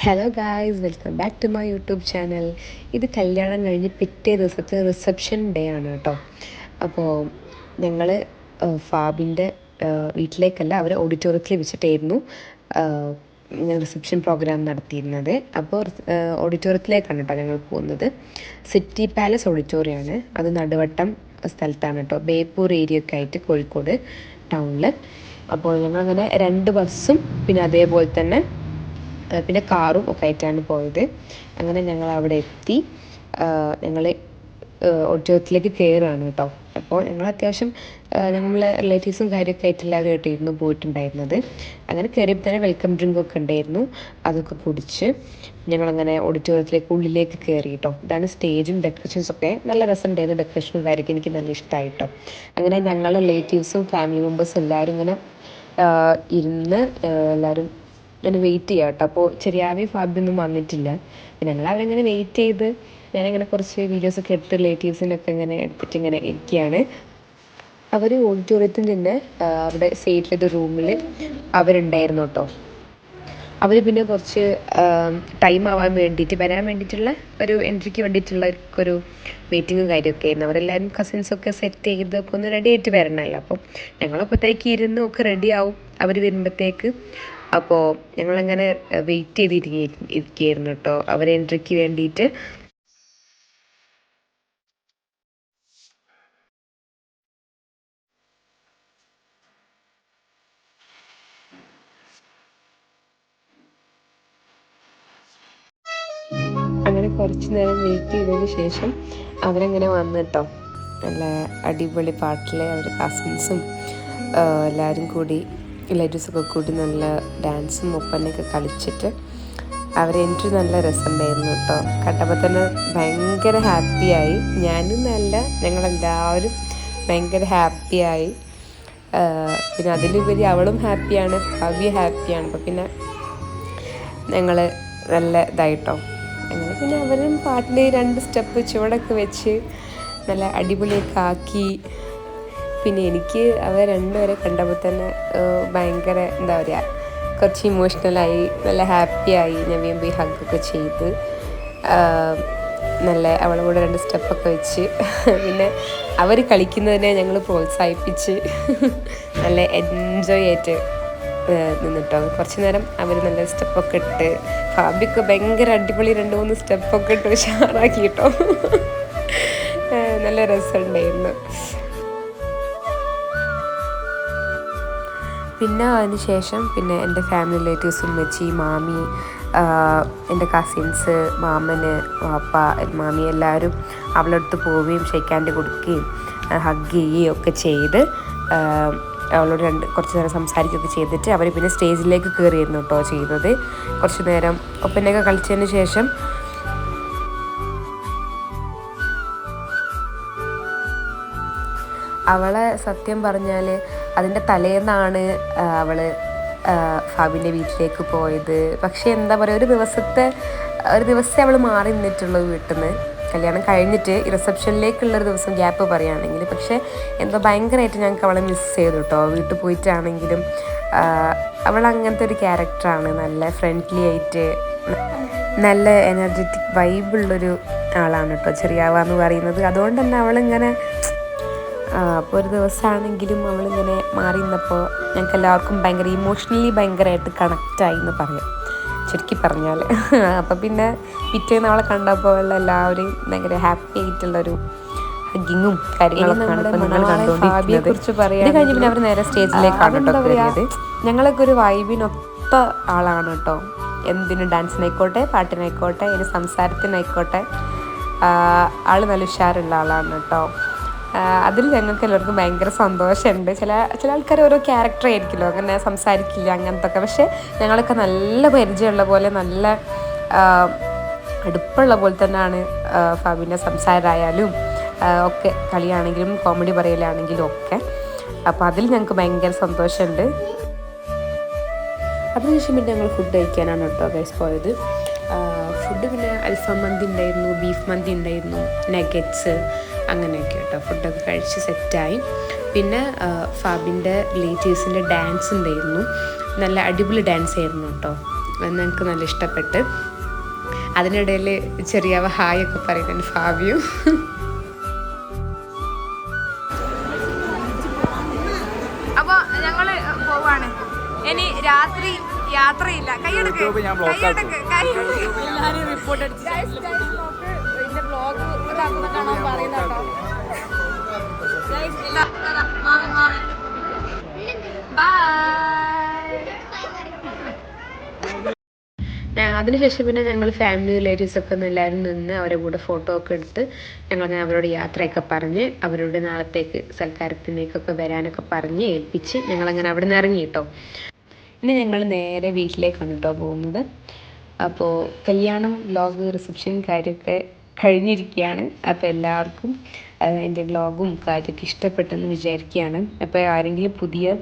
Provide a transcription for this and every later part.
Hello guys, welcome back to my YouTube channel. ഇത് കല്യാണം കഴിഞ്ഞ് പിറ്റേ ദിവസത്തെ റിസപ്ഷൻ ഡേ ആണ് കേട്ടോ. അപ്പോൾ ഞങ്ങൾ ഫാബിൻ്റെ വീട്ടിലേക്കല്ല, അവർ ഓഡിറ്റോറിയത്തിൽ വെച്ചിട്ടായിരുന്നു റിസപ്ഷൻ പ്രോഗ്രാം നടത്തിയിരുന്നത്. അപ്പോൾ ഓഡിറ്റോറിയത്തിലേക്കാണ് കേട്ടോ ഞങ്ങൾ പോകുന്നത്. സിറ്റി പാലസ് ഓഡിറ്റോറിയമാണ്. അത് നടുവട്ടം സ്ഥലത്താണ് കേട്ടോ, ബേപ്പൂർ ഏരിയ ഒക്കെ ആയിട്ട് കോഴിക്കോട് ടൗണിൽ. അപ്പോൾ ഞങ്ങളങ്ങനെ 2 ബസ്സും പിന്നെ അതേപോലെ തന്നെ പിന്നെ കാറും ഒക്കെ ആയിട്ടാണ് പോയത്. അങ്ങനെ ഞങ്ങൾ അവിടെ എത്തി. ഞങ്ങൾ ഓഡിറ്റോറിയത്തിലേക്ക് കയറുകയാണ് കേട്ടോ. അപ്പോൾ ഞങ്ങൾ അത്യാവശ്യം നമ്മളെ റിലേറ്റീവ്സും കാര്യമൊക്കെ ആയിട്ട് എല്ലാവരും ആയിട്ടായിരുന്നു പോയിട്ടുണ്ടായിരുന്നത്. അങ്ങനെ കയറിയപ്പോൾ തന്നെ വെൽക്കം ഡ്രിങ്കൊക്കെ ഉണ്ടായിരുന്നു. അതൊക്കെ കുടിച്ച് ഞങ്ങളങ്ങനെ ഓഡിറ്റോറിയത്തിലേക്ക് ഉള്ളിലേക്ക് കയറി കേട്ടോ. ഇതാണ് സ്റ്റേജും ഡെക്കറേഷൻസൊക്കെ നല്ല രസമുണ്ടായിരുന്നു. ഡെക്കറേഷനും കാര്യമൊക്കെ എനിക്ക് നല്ല ഇഷ്ടമായി കേട്ടോ. അങ്ങനെ ഞങ്ങൾ റിലേറ്റീവ്സും ഫാമിലി മെമ്പേഴ്സും എല്ലാവരും ഇങ്ങനെ ഇരുന്ന് എല്ലാവരും ഞാൻ വെയിറ്റ് ചെയ്യാം കേട്ടോ. അപ്പോൾ ചെറിയാവി ഫാബിയൊന്നും വന്നിട്ടില്ല. ഞങ്ങൾ അവരങ്ങനെ വെയിറ്റ് ചെയ്ത് ഞാനിങ്ങനെ കുറച്ച് വീഡിയോസൊക്കെ എടുത്ത് റിലേറ്റീവ്സിനൊക്കെ ഇങ്ങനെ എടുത്തിട്ട് ഇങ്ങനെ ഇരിക്കുകയാണ്. അവർ ഓഡിറ്റോറിയത്തിൽ തന്നെ അവിടെ സൈഡിലൊരു റൂമിൽ അവരുണ്ടായിരുന്നു കേട്ടോ. അവർ പിന്നെ കുറച്ച് ടൈം ആവാൻ വേണ്ടിയിട്ട് വരാൻ വേണ്ടിയിട്ടുള്ള ഒരു എൻട്രിക്ക് വേണ്ടിയിട്ടുള്ള ഒരു വെയിറ്റിങ്ങും കാര്യമൊക്കെ ആയിരുന്നു. അവരെല്ലാവരും കസിൻസൊക്കെ സെറ്റ് ചെയ്തൊക്കെ ഒന്ന് റെഡി ആയിട്ട് വരണമല്ലോ. അപ്പം ഞങ്ങളപ്പോഴത്തേക്ക് ഇരുന്ന് ഒക്കെ റെഡി ആവും അവർ വരുമ്പോഴത്തേക്ക്. അപ്പോൾ ഞങ്ങളങ്ങനെ വെയിറ്റ് ചെയ്തിരിക്കുകയായിരുന്നു കേട്ടോ അവർ എൻട്രിക്ക് വേണ്ടിയിട്ട്. അങ്ങനെ കുറച്ച് നേരം വെയിറ്റ് ചെയ്തതിന് ശേഷം അവരങ്ങനെ വന്നു കേട്ടോ. നല്ല അടിപൊളി പാട്ടിൽ അവർ കസിൻസും എല്ലാവരും കൂടി റിലേറ്റീവ്സൊക്കെ കൂടി നല്ല ഡാൻസും ഒപ്പനയൊക്കെ കളിച്ചിട്ട് അവർ എൻട്രി നല്ല രസമുണ്ടായിരുന്നു കേട്ടോ. കണ്ടപ്പോൾ തന്നെ ഭയങ്കര ഹാപ്പിയായി. ഞാനും നല്ല ഞങ്ങളെല്ലാവരും ഭയങ്കര ഹാപ്പിയായി. പിന്നെ അതിലുപരി അവളും ഹാപ്പിയാണ്, ഭാവ്യ ഹാപ്പിയാണ്. അപ്പോൾ പിന്നെ ഞങ്ങൾ നല്ല ഇതായിട്ടോ. അങ്ങനെ പിന്നെ അവരും പാട്ടിൽ 2 സ്റ്റെപ്പ് ചുവടൊക്കെ വെച്ച് നല്ല അടിപൊളിയൊക്കെ ആക്കി. പിന്നെ എനിക്ക് അവർ രണ്ടുപേരെ കണ്ടപ്പോൾ തന്നെ ഭയങ്കര എന്താ പറയുക, കുറച്ച് ഇമോഷണലായി, നല്ല ഹാപ്പിയായി. ഞാൻ പോയി ഹഗ്ഗൊക്കെ ചെയ്ത് നല്ല അവളെ കൂടെ 2 സ്റ്റെപ്പൊക്കെ വെച്ച് പിന്നെ അവർ കളിക്കുന്നതിനെ ഞങ്ങൾ പ്രോത്സാഹിപ്പിച്ച് നല്ല എൻജോയ് ആയിട്ട് നിന്നിട്ടോ. കുറച്ച് നേരം അവർ നല്ല സ്റ്റെപ്പൊക്കെ ഇട്ട് ഫാബിയൊക്കെ ഭയങ്കര അടിപൊളി 2-3 സ്റ്റെപ്പൊക്കെ ഇട്ട് ഉഷാറാക്കി കേട്ടോ. നല്ല രസമുണ്ടായിരുന്നു. പിന്നെ അതിന് ശേഷം പിന്നെ എൻ്റെ ഫാമിലി റിലേറ്റീവ്സും വെച്ച് മാമി, എൻ്റെ കസിൻസ്, മാമന്, പാപ്പ, മാമി എല്ലാവരും അവളുടെ അടുത്ത് പോവുകയും ഷേക്ക് ഹാൻഡ് കൊടുക്കുകയും ഹഗ് ചെയ്യുകയും ഒക്കെ ചെയ്ത് അവളോട് കുറച്ച് നേരം സംസാരിക്കുകയൊക്കെ ചെയ്തിട്ട് അവർ പിന്നെ സ്റ്റേജിലേക്ക് കയറിയിരുന്നു കേട്ടോ ചെയ്തത്. കുറച്ച് നേരം ഒപ്പനയൊക്കെ കളിച്ചതിന് ശേഷം അവളെ സത്യം പറഞ്ഞാൽ അതിൻ്റെ തലേന്നാണ് അവൾ ഫാബിൻ്റെ വീട്ടിലേക്ക് പോയത്. പക്ഷേ എന്താ പറയുക, ഒരു ദിവസം അവൾ മാറി നിന്നിട്ടുള്ളൂ വീട്ടിൽ നിന്ന്. കല്യാണം കഴിഞ്ഞിട്ട് ഈ റിസപ്ഷനിലേക്കുള്ളൊരു ദിവസം ഗ്യാപ്പ് പറയുകയാണെങ്കിൽ. പക്ഷേ എന്തോ ഭയങ്കരമായിട്ട് ഞങ്ങൾക്ക് അവളെ മിസ് ചെയ്തു കേട്ടോ. വീട്ടിൽ പോയിട്ടാണെങ്കിലും അവൾ അങ്ങനത്തെ ഒരു ക്യാരക്ടറാണ്. നല്ല ഫ്രണ്ട്ലി ആയിട്ട് നല്ല എനർജറ്റിക് വൈബുള്ളൊരു ആളാണ് കേട്ടോ ചെറിയാവ എന്ന് പറയുന്നത്. അതുകൊണ്ട് തന്നെ അവളിങ്ങനെ അപ്പോൾ ഒരു ദിവസമാണെങ്കിലും അവളിങ്ങനെ മാറി നിന്നപ്പോൾ ഞങ്ങൾക്ക് എല്ലാവർക്കും ഭയങ്കര ഇമോഷണലി ഭയങ്കരമായിട്ട് കണക്റ്റായി എന്ന് പറയാം, ചുരുക്കി പറഞ്ഞാൽ. അപ്പം പിന്നെ പിറ്റേന്ന് അവളെ കണ്ടപ്പോൾ എല്ലാവരും ഭയങ്കര ഹാപ്പി ആയിട്ടുള്ളൊരു ഹഗ്ഗിങ്ങും കാര്യങ്ങളൊക്കെയാണ് ഇപ്പോൾ നിങ്ങൾ കണ്ടുകൊണ്ടിരിക്കുന്നത്. ഇത് കഴിഞ്ഞ് പിന്നെ അവർ നേരെ സ്റ്റേജിലേക്കാണ് കേട്ടോ കയറിയത്. ഞങ്ങളൊക്കെ ഒരു വൈബിനൊത്ത ആളാണ് കേട്ടോ. എന്തിനും ഡാൻസിനായിക്കോട്ടെ, പാട്ടിനായിക്കോട്ടെ, ഇനി സംസാരത്തിനായിക്കോട്ടെ ആൾ നല്ല ഉഷാറുള്ള ആളാണ് കേട്ടോ. അതിൽ ഞങ്ങൾക്ക് എല്ലാവർക്കും ഭയങ്കര സന്തോഷമുണ്ട്. ചില ആൾക്കാർ ഓരോ ക്യാരക്ടർ ആയിരിക്കുമല്ലോ, അങ്ങനെ സംസാരിക്കില്ല അങ്ങനത്തെ ഒക്കെ. പക്ഷേ ഞങ്ങളൊക്കെ നല്ല പരിചയമുള്ള പോലെ, നല്ല അടുപ്പുള്ള പോലെ തന്നെയാണ് ഫാബിൻ്റെ സംസാരമായാലും ഒക്കെ, കളിയാണെങ്കിലും കോമഡി പറയലാണെങ്കിലും ഒക്കെ. അപ്പോൾ അതിൽ ഞങ്ങൾക്ക് ഭയങ്കര സന്തോഷമുണ്ട്. അതിനുശേഷം പിന്നെ ഞങ്ങൾ ഫുഡ് കഴിക്കാനാണ് കേട്ടോ ഗൈസ് പോയത്. ഫുഡ് പിന്നെ അൽഫാം മന്തി ഉണ്ടായിരുന്നു, ബീഫ് മന്തി ഉണ്ടായിരുന്നു, നഗറ്റ്സ്, അങ്ങനെയൊക്കെ കേട്ടോ. ഫുഡൊക്കെ കഴിച്ച് സെറ്റായി. പിന്നെ ഫാബിൻ്റെ റിലേറ്റീവ്സിൻ്റെ ഡാൻസ് ഉണ്ടായിരുന്നു. നല്ല അടിപൊളി ഡാൻസ് ആയിരുന്നു കേട്ടോ. ഞങ്ങൾക്ക് നല്ല ഇഷ്ടപ്പെട്ട്. അതിനിടയിൽ ചെറിയ ഹായൊക്കെ പറയുന്നുണ്ട് ഫാബിയും. അപ്പോൾ ഞങ്ങൾ പോവാണ്. ഇനി രാത്രി യാത്രയില്ല. കൈയെടുക്ക് എല്ലാവരും റിപ്പോർട്ട് അടിച്ച് ഇതിന്റെ ബ്ലോഗ് ഇതാക്കുന്ന കാണാൻ പറയുന്ന കേട്ടോ. അതിനുശേഷം പിന്നെ ഞങ്ങൾ ഫാമിലി റിലേറ്റീവ്സൊക്കെ ഒന്ന് എല്ലാവരും നിന്ന് അവരുടെ കൂടെ ഫോട്ടോ ഒക്കെ എടുത്ത് ഞങ്ങളങ്ങനെ അവരോട് യാത്രയൊക്കെ പറഞ്ഞ് അവരുടെ നാളത്തേക്ക് സൽക്കാരത്തിലേക്കൊക്കെ വരാനൊക്കെ പറഞ്ഞ് ഏൽപ്പിച്ച് ഞങ്ങളങ്ങനെ അവിടെ നിന്ന് ഇറങ്ങി കേട്ടോ. ഇനി ഞങ്ങൾ നേരെ വീട്ടിലേക്കാണ് കേട്ടോ പോകുന്നത്. അപ്പോൾ കല്യാണം വ്ലോഗ് റിസപ്ഷൻ കാര്യമൊക്കെ കഴിഞ്ഞിരിക്കുകയാണ്. അപ്പോൾ എല്ലാവർക്കും എൻ്റെ വ്ലോഗും കാര്യമൊക്കെ ഇഷ്ടപ്പെട്ടെന്ന് വിചാരിക്കുകയാണ്. അപ്പോൾ ആരെങ്കിലും പുതിയ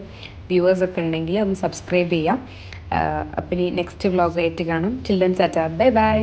വ്യൂവേഴ്സൊക്കെ ഉണ്ടെങ്കിൽ ഒന്ന് സബ്സ്ക്രൈബ് ചെയ്യാം. അപ്പം ഇനി നെക്സ്റ്റ് വ്ലോഗായിട്ട് കാണാം. Children's Tata, bye bye.